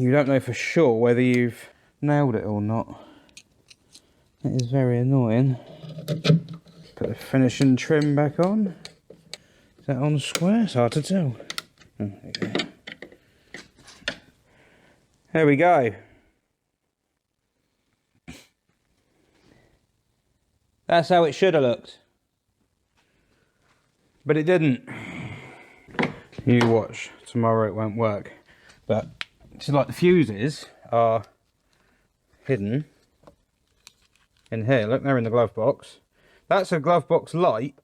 you don't know for sure whether you've nailed it or not. It is very annoying. Put the finishing trim back on. Is that on square? It's hard to tell. Oh, there you go. There we go. That's how it should have looked. But it didn't. You watch. Tomorrow it won't work. But it's like the fuses are hidden in here. Look, they're in the glove box. That's a glove box light,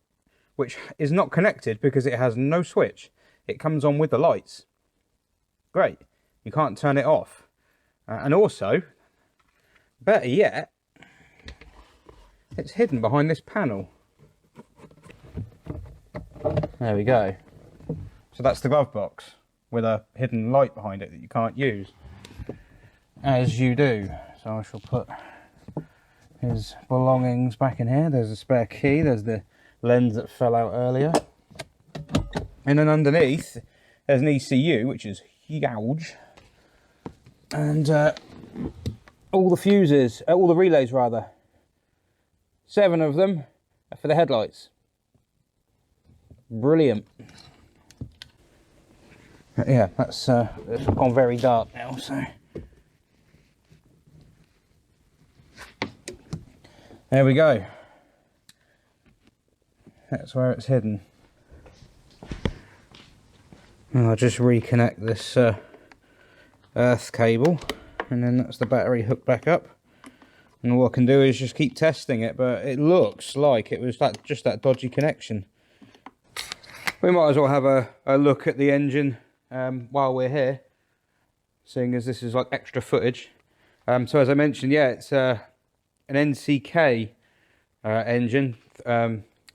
which is not connected because it has no switch. It comes on with the lights. Great. You can't turn it off. And also, better yet, it's hidden behind this panel. There we go. So that's the glove box with a hidden light behind it that you can't use. As you do. So I shall put his belongings back in here. There's a spare key. There's the lens that fell out earlier. And then underneath, there's an ECU, which is huge. And all the fuses, all the relays rather. 7 of them are for the headlights. Brilliant. Yeah, it's gone very dark now, so. There we go. That's where it's hidden. And I'll just reconnect this earth cable, and then that's the battery hooked back up. And all I can do is just keep testing it, but it looks like it was just that dodgy connection. We might as well have a look at the engine while we're here, seeing as this is like extra footage. So as I mentioned, yeah, it's an NCK engine,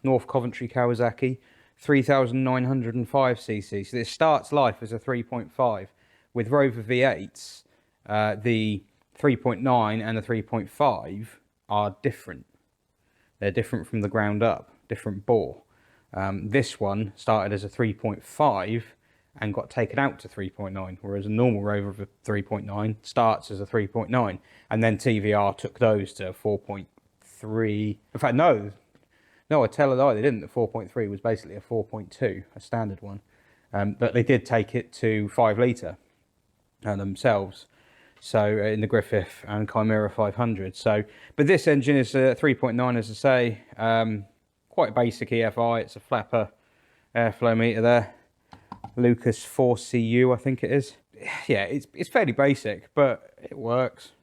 North Coventry Kawasaki, 3,905cc. So it starts life as a 3.5. With Rover V8s, the 3.9 and the 3.5 are different. They're different from the ground up, different bore. This one started as a 3.5 and got taken out to 3.9, whereas a normal Rover of a 3.9 starts as a 3.9, and then TVR took those to 4.3. In fact, no, I tell a lie, they didn't. The 4.3 was basically a 4.2, a standard one, but they did take it to 5 litre themselves. So in the Griffith and Chimera 500. So, but this engine is a 3.9, as I say. Quite basic EFI. It's a flapper airflow meter there. Lucas 4CU, I think it is. Yeah, it's fairly basic, but it works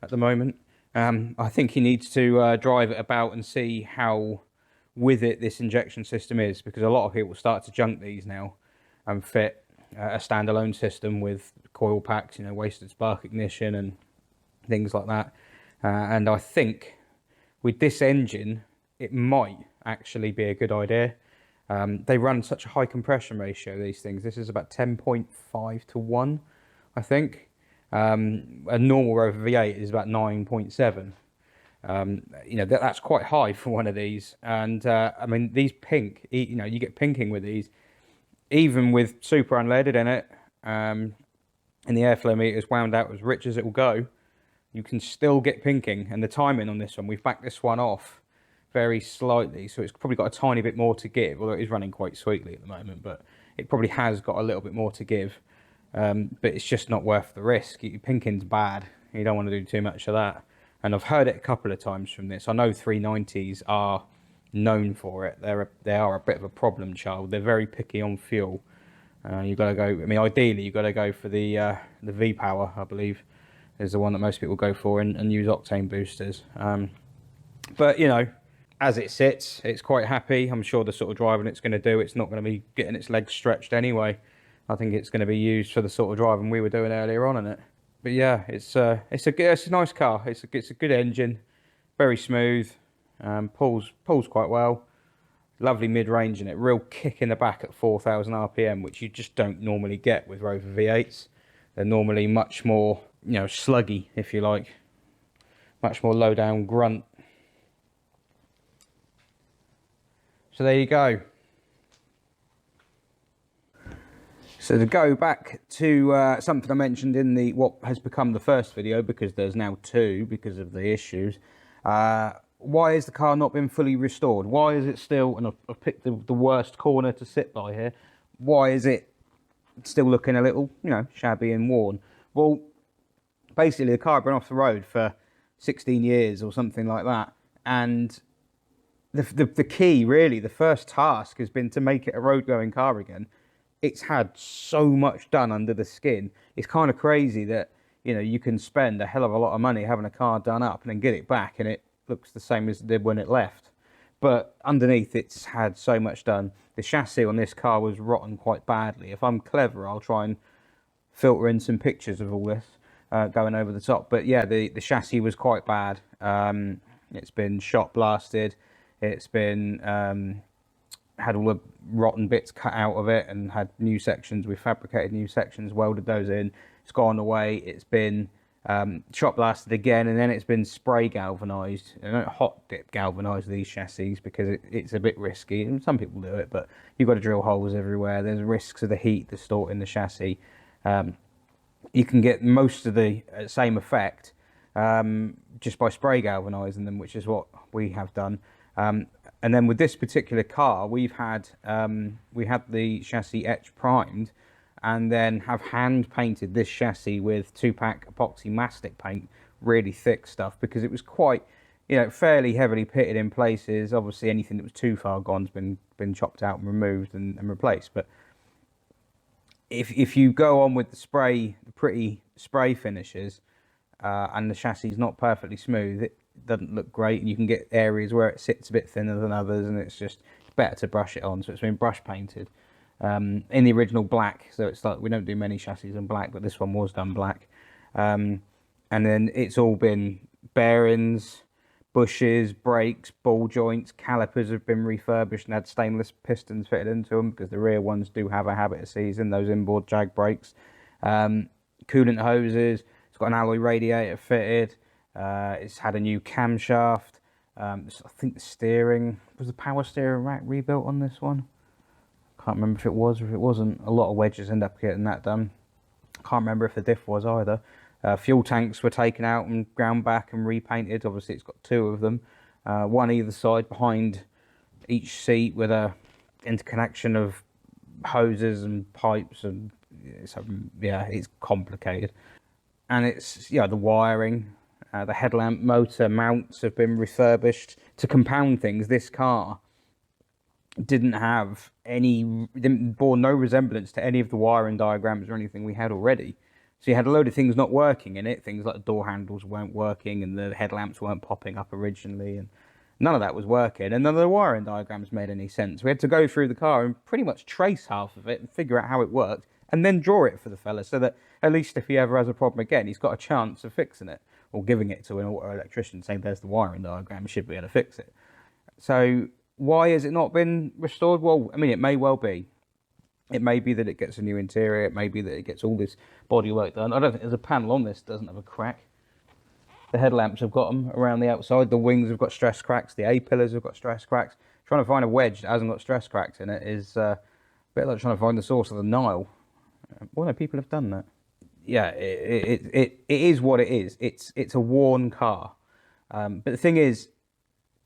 at the moment. I think he needs to drive it about and see how with it this injection system is, because a lot of people start to junk these now and fit a standalone system with coil packs, you know, wasted spark ignition and things like that. And I think with this engine, it might actually be a good idea. They run such a high compression ratio, these things. This is about 10.5 to 1, I think. A normal Rover V8 is about 9.7. You know, that's quite high for one of these. And I mean, these pink, you know, you get pinking with these. Even with super unleaded in it, and the airflow meter is wound out as rich as it will go, you can still get pinking. And the timing on this one, we've backed this one off very slightly, so it's probably got a tiny bit more to give, although it is running quite sweetly at the moment, but it probably has got a little bit more to give. But it's just not worth the risk. Pinking's bad. You don't want to do too much of that. And I've heard it a couple of times from this. I know 390s are known for it. They are a bit of a problem child. They're very picky on fuel. You've got to go, I mean, ideally you've got to go for the V-Power, I believe, is the one that most people go for, and use octane boosters. But, you know, as it sits, it's quite happy. I'm sure the sort of driving it's going to do, it's not going to be getting its legs stretched anyway. I think it's going to be used for the sort of driving we were doing earlier on in it. But yeah, it's a nice car. It's a good engine, very smooth, pulls quite well. Lovely mid-range in it, real kick in the back at 4,000 RPM, which you just don't normally get with Rover V8s. They're normally much more, you know, sluggy, if you like, much more low-down grunt. So there you go. So to go back to something I mentioned in the what has become the first video, because there's now two because of the issues. Why has the car not been fully restored? Why is it still, and I've picked the worst corner to sit by here, why is it still looking a little, you know, shabby and worn? Well, basically the car had been off the road for 16 years or something like that, and the key, really, the first task has been to make it a road-going car again. It's had so much done under the skin. It's kind of crazy that, you know, you can spend a hell of a lot of money having a car done up and then get it back and it looks the same as it did when it left. But underneath, it's had so much done. The chassis on this car was rotten quite badly. If I'm clever, I'll try and filter in some pictures of all this going over the top. But yeah, the chassis was quite bad. It's been shot blasted. It's been had all the rotten bits cut out of it and had new sections. We fabricated new sections, welded those in. It's gone away. It's been shot blasted again, and then it's been spray galvanized. I don't hot dip galvanize these chassis because it's a bit risky, and some people do it, but you've got to drill holes everywhere. There's risks of the heat that's stored in the chassis. You can get most of the same effect just by spray galvanizing them, which is what we have done. And then with this particular car, we had the chassis etch primed, and then have hand painted this chassis with 2-pack epoxy mastic paint, really thick stuff, because it was quite, you know, fairly heavily pitted in places. Obviously, anything that was too far gone's been chopped out and removed and replaced. But if you go on with the pretty spray finishes, and the chassis is not perfectly smooth, it doesn't look great, and you can get areas where it sits a bit thinner than others, and it's just better to brush it on. So it's been brush painted in the original black, so it's like we don't do many chassis in black, but this one was done black. And then it's all been bearings, bushes, brakes, ball joints, calipers have been refurbished and had stainless pistons fitted into them, because the rear ones do have a habit of seizing, those inboard jag brakes. Coolant hoses, it's got an alloy radiator fitted. It's had a new camshaft. I think the steering, was the power steering rack rebuilt on this one? Can't remember if it was or if it wasn't. A lot of wedges end up getting that done. Can't remember if the diff was either. Fuel tanks were taken out and ground back and repainted. Obviously it's got two of them, one either side behind each seat, with a interconnection of hoses and pipes, and yeah, it's complicated. And it's, yeah, the wiring. The headlamp motor mounts have been refurbished. To compound things, this car bore no resemblance to any of the wiring diagrams or anything we had already. So you had a load of things not working in it. Things like the door handles weren't working, and the headlamps weren't popping up originally, and none of that was working, and none of the wiring diagrams made any sense. We had to go through the car and pretty much trace half of it and figure out how it worked, and then draw it for the fella, so that at least if he ever has a problem again, he's got a chance of fixing it, or giving it to an auto electrician saying there's the wiring diagram, should be able to fix it. So why has it not been restored? Well, I mean, it may well be. It may be that it gets a new interior. It may be that it gets all this bodywork done. I don't think there's a panel on this that doesn't have a crack. The headlamps have got them around the outside. The wings have got stress cracks. The A-pillars have got stress cracks. Trying to find a wedge that hasn't got stress cracks in it is a bit like trying to find the source of the Nile. Well, no, people have done that. Yeah, it is what it is. It's a worn car. But the thing is,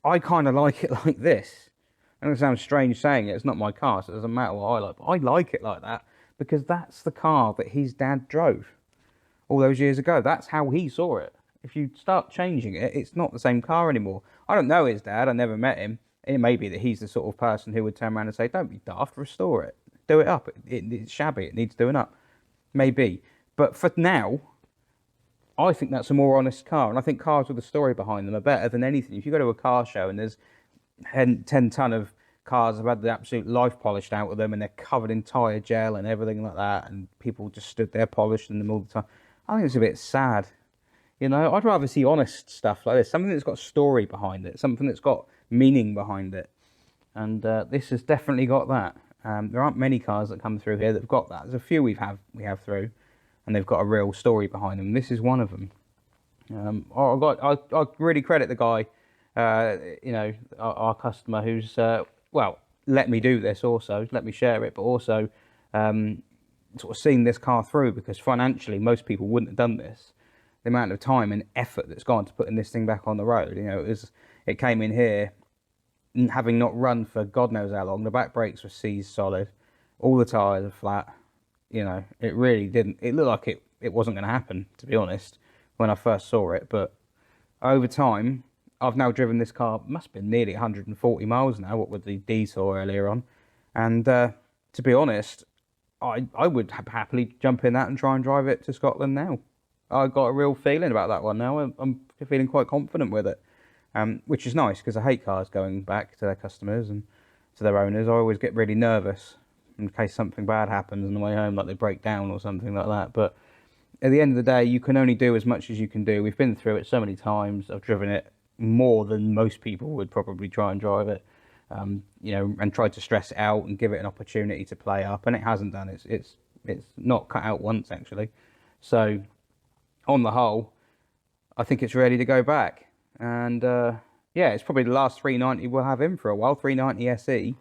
I kind of like it like this. I know it sounds strange saying it. It's not my car, so it doesn't matter what I like. But I like it like that because that's the car that his dad drove all those years ago. That's how he saw it. If you start changing it, it's not the same car anymore. I don't know his dad. I never met him. It may be that he's the sort of person who would turn around and say, don't be daft, restore it. Do it up. It's shabby. It needs doing up. Maybe. But for now, I think that's a more honest car. And I think cars with a story behind them are better than anything. If you go to a car show and there's 10 ton of cars have had the absolute life polished out of them, and they're covered in tyre gel and everything like that, and people just stood there polishing them all the time, I think it's a bit sad. You know, I'd rather see honest stuff like this, something that's got story behind it, something that's got meaning behind it. And this has definitely got that. There aren't many cars that come through here that have got that. There's a few we have through, and they've got a real story behind them. This is one of them. I really credit the guy, you know, our customer, who's well, let me do this also, let me share it, but also sort of seen this car through, because financially most people wouldn't have done this. The amount of time and effort that's gone to putting this thing back on the road, you know, it came in here having not run for God knows how long. The back brakes were seized solid, all the tyres are flat. You know, it really didn't. It looked like it wasn't going to happen, to be honest, when I first saw it. But over time, I've now driven this car, must have been nearly 140 miles now, what with the diesel earlier on. And to be honest, I would happily jump in that and try and drive it to Scotland now. I got a real feeling about that one now. I'm feeling quite confident with it, which is nice, because I hate cars going back to their customers and to their owners. I always get really nervous in case something bad happens on the way home, like they break down or something like that. But at the end of the day, you can only do as much as you can do. We've been through it so many times. I've driven it more than most people would probably try and drive it, you know, and tried to stress it out and give it an opportunity to play up, and it hasn't done. It's not cut out once, actually. So on the whole, I think it's ready to go back. And yeah, it's probably the last 390 we'll have in for a while. 390 SE.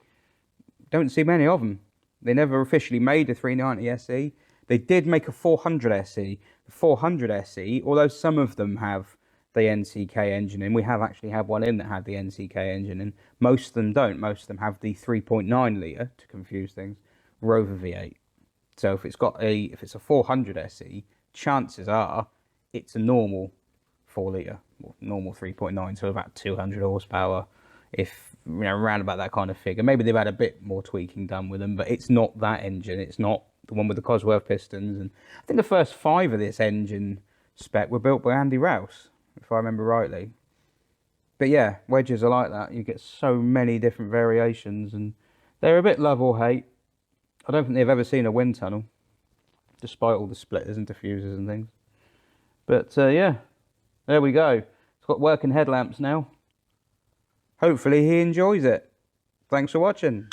Don't see many of them. They never officially made a 390 SE. They did make a 400 SE. The 400 SE, although some of them have the NCK engine in, we have actually had one in that had the NCK engine in. Most of them don't. Most of them have the 3.9 litre, to confuse things, Rover V8. So if it's a 400 SE, chances are it's a normal 4 litre, or normal 3.9, so about 200 horsepower, if, you know, around about that kind of figure. Maybe they've had a bit more tweaking done with them, but it's not that engine. It's not the one with the Cosworth pistons. And I think the first 5 of this engine spec were built by Andy Rouse, if I remember rightly. But yeah, Wedges are like that. You get so many different variations, and they're a bit love or hate. I don't think they've ever seen a wind tunnel, despite all the splitters and diffusers and things. But yeah, there we go. It's got working headlamps now. Hopefully he enjoys it. Thanks for watching.